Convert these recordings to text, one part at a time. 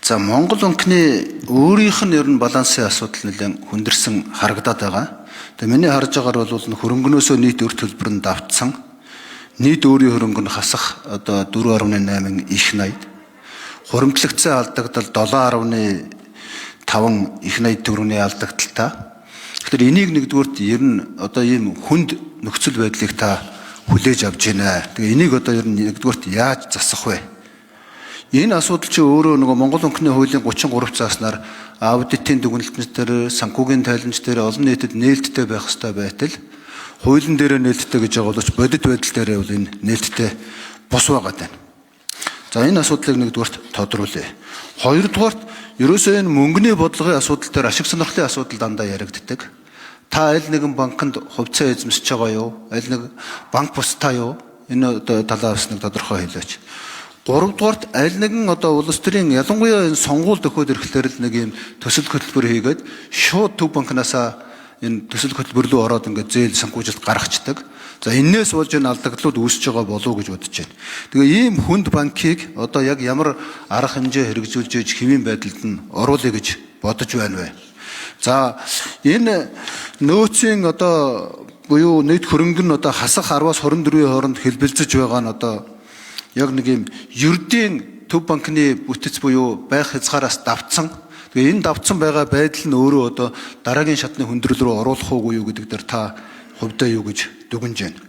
За Монгол банкны өөрийнх нь ер нь балансын асуудал нэлээд хүндэрсэн харагдаад байгаа. Тэгээ миний харж байгаагаар бол хөрөнгөнөөсөө нийт өр төлбөр нь давтсан. Нийт өөрийн хөрөнгө нь хасах одоо 4.8 их 80. Хуримтлагдсан алдагдал 7.5 их 80 төгрөгийн алдагдaltaа. Тэгэхээр энийг нэгдүгürt ер нь одоо ийм хүнд нөхцөл байдлыг та хүлээж авч байна. Тэгээ энийг одоо ер нь нэгдүгürt яаж засах вэ? Энэ асуудал чи өөрөө нөгөө Монгол банкны хуулийн 33 зааснаар аудитын дүгнэлтнээр, санхүүгийн тайланчдаар олон нийтэд нээлттэй байх ёстой байтал хуулийн дээр нээлттэй гэж байгаа боловч бодит байдал дээр бол энэ нээлттэй бус байгаа даа. За энэ асуудлыг нэгдүгürt тодруулъя. Хоёрдугаарт ерөөсөө энэ мөнгөний бодлогын асуудал дээр ашиг сонирхлын асуудал дандаа яригддаг. Та аль нэгэн банкнд хувьцаа эзэмсэж байгаа юу? Аль нэг банк бусдаа юу? Энэ одоо талаас нэг тодорхой хэлээч. Гуравдугаарт аль нэгэн одоо улс төрийн ялангуяа энэ сонгуульд өгөхөд ирэхлээр л нэг юм төсөл хөтөлбөр хийгээд шууд төв банкнасаа энэ төсөл хөтөлбөр рүү ороод ингээд зээл санхүүжилт гаргацдаг. За энээс болж энэ алдагдлууд үүсэж байгаа болов уу гэж бодож байна. Тэгээ ийм хүнд банкийг одоо яг ямар арга хэмжээ хэрэгжүүлж ийж хэвийн байдалд нь оруулъя гэж бодож байна вэ? За энэ нөөцийн одоо буюу нийт хөрөнгө нь одоо хасах 10-аас 24-ийн хооронд хэлбэлзэж байгаа нь одоо яг нэг юм ердийн төв банкны бүтэц буюу байх хязгаараас давтсан. Тэгээ энэ давтсан байгаа байдал нь өөрөө одоо дараагийн шатны хөндрөл рүү оруулах уугүй юу гэдэг дээр та хувьдаа юу гэж дүгнэж байна.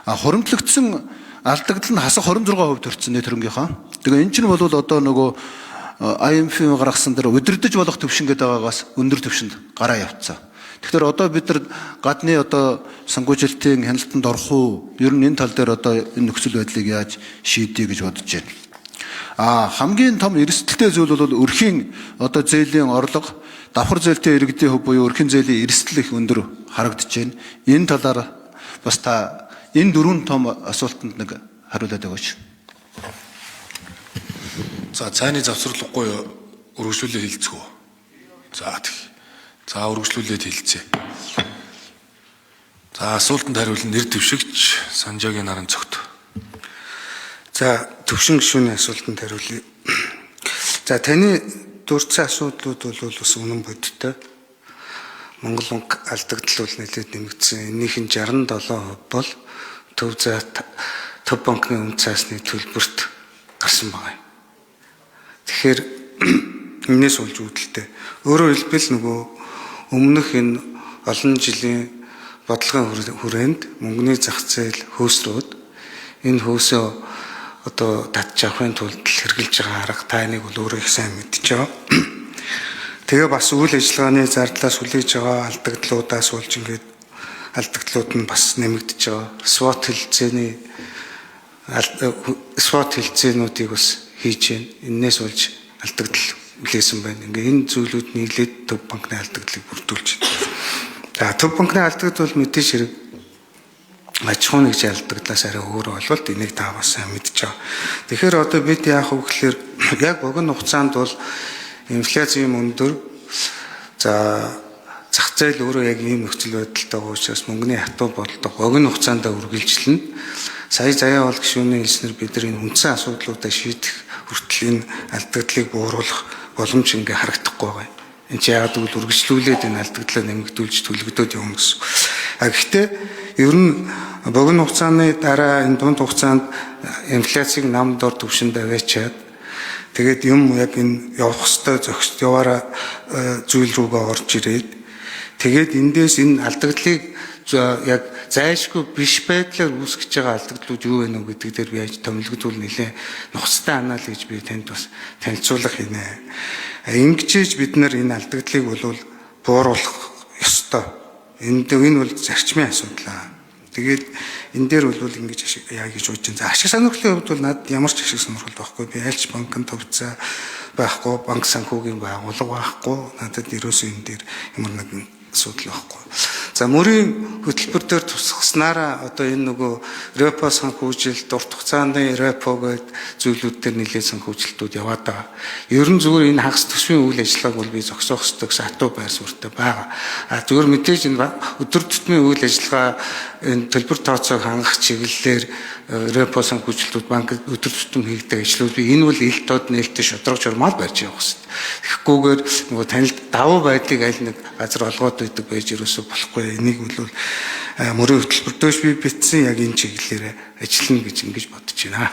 Хуримтлагдсан алдагдал нь хасах 26% төрсэн нийт хөрөнгийнхаа. Тэгээ эн чинь бол одоо нөгөө IMF-ийн гаргасан дээр удирдах болох төвшин гэдэг байгаагаас өндөр төвшөнд гараа явцсан. Тэгэхээр одоо бид нар гадны одоо санхүүжилтийн хяналтанд орох уу? Ер нь энэ тал дээр одоо энэ нөхцөл байдлыг яаж шийдье гэж бодож байна. Хамгийн том эрсдэлтэй зүйл бол өрхийн одоо зээлийн орлого, давхар зээлтэй иргэдийн хөв буюу өрхийн зээлийн эрсдэл их өндөр харагдаж байна. Энэ талаар бас та энэ дөрвөн том асуултанд нэг хариулаад өгөөч. За цайны завсралгүй өргөжлүүлээ хэлцгүү. За өргөжлүүлээд хэлцээ. За асуултанд хариулна нэр дэвшигч Санжаагийн наран цогт. За төвшин гишүүний асуултанд хариулъя. За таны дурдсан асуудлууд бол бас үнэн бодиттой. Монгол банк алдагдал бол нэлээд нэмэгдсэн. Энийх нь 67% бол төв банкны үнэ цаасны төлбөрт гарсан байна. Тэгэхээр энэс болж үүдэлтэй. Өөрөөр хэлбэл нөгөө өмнөх энэ олон жилийн бодлогын хүрээнд мөнгөний зах зээл хөөсрөөд энэ хөөсөө одоо татж авахын тулд хэрэгжилж байгаа арга та энийг бол өөрөө их сайн мэдж байгаа. Тэгээ бас үйл ажиллагааны зардлаас хүлээж байгаа алдагдлуудаас болж ингээд алдагдлууд нь бас нэмэгдэж байгаа. SWOT хэлцээнүүдийг бас хийж байна. Энээс болж алдагдал үлээсэн байна. Ингээ энэ зүйлүүд нийлээд төв банкны алдагдлыг бүрдүүлж байна. За төв банкны алдагдал бол мэдээж хэрэг аж ахуйн нэгжийн алдагдлаас арай өөр болвол энийг та бас сайн мэдж байгаа. Тэгэхээр одоо бид яах вэ гэхээр яг богино хугацаанд бол инфляци юм өндөр. За зах зээл өөрөө яг ийм нөхцөл байдалтай байгаа учраас мөнгөний хатуу болдог богино хугацаанд үргэлжилнэ. Сая заяа бол гишүүний хэлснээр бид нар энэ үндсэн асуудлуудаа шийдэх хүртэл энэ алдагдлыг бууруулах боломж ингээ харагдахгүй байгаа. Энд чи яагаад гэвэл үргэлжлүүлээд энэ алдагдлаа нэмэгдүүлж төлөгдөөд юм гэсэн. Гэхдээ ер нь богино хугацааны дараа энэ дунд хугацаанд инфляцийг нам дор түвшинд аваачаад тэгээд юм яг энэ явах хөстэй зохист яваараа зүйл рүүгээ орж ирээд тэгээд эндээс энэ алдагдлыг яг зайлшгүй биш байдлаар үүсгэж байгаа алдагдлууд юу вэ нэ гэдэг дээр би яаж томилогдвол нэлээ нухацтай анализ гэж би танд бас танилцуулах хийнэ. Ингэжээж бид нар энэ алдагдлыг бол бууруулах ёстой. Энэ бол зарчмын асуудал. Тэгээд энэ дээр бол ингэж яа гэж бодож байна. За ашиг сонирхлын хувьд бол надад ямар ч ашиг сонирхол байхгүй. Би альч банкнд хувьцаа байхгүй, банк санхүүгийн байгууллага байхгүй. Надад ерөөсөө энэ дээр ямар нэгэн асуудал байхгүй. За мөрийн хөтөлбөр дээр тусгаснараа одоо энэ нөгөө репо санхүүжилт, урт хугацааны репо гэдэг зүйлүүд дээр нэлээд санхүүжилтүүд яваад байгаа. Ер нь зүгээр энэ хагас төсвийн үйл ажиллагааг бол би зогсоох ёстой гэсэн хатуу байр суурьтай байгаа. Зүгээр мэдээж энэ өдөр тутмын үйл ажиллагаа энэ төлбөр тооцоог хангах чиглэлээр репо санхүүжилтүүд банк өдөр тутам хийгдэг ажлууд би энэ бол ил тод нээлттэй шударга журмаар барьж явах хэрэгтэй. Тэгэхгүйгээр нөгөө танилд давуу байдлыг аль нэг газар олгоод байдаг байж ерөөсөө болохгүй. Энийг бол мөрийн хөтөлбөр дөш би битсэн яг энэ чиглэлээр ажиллана гэж ингэж бодож байна.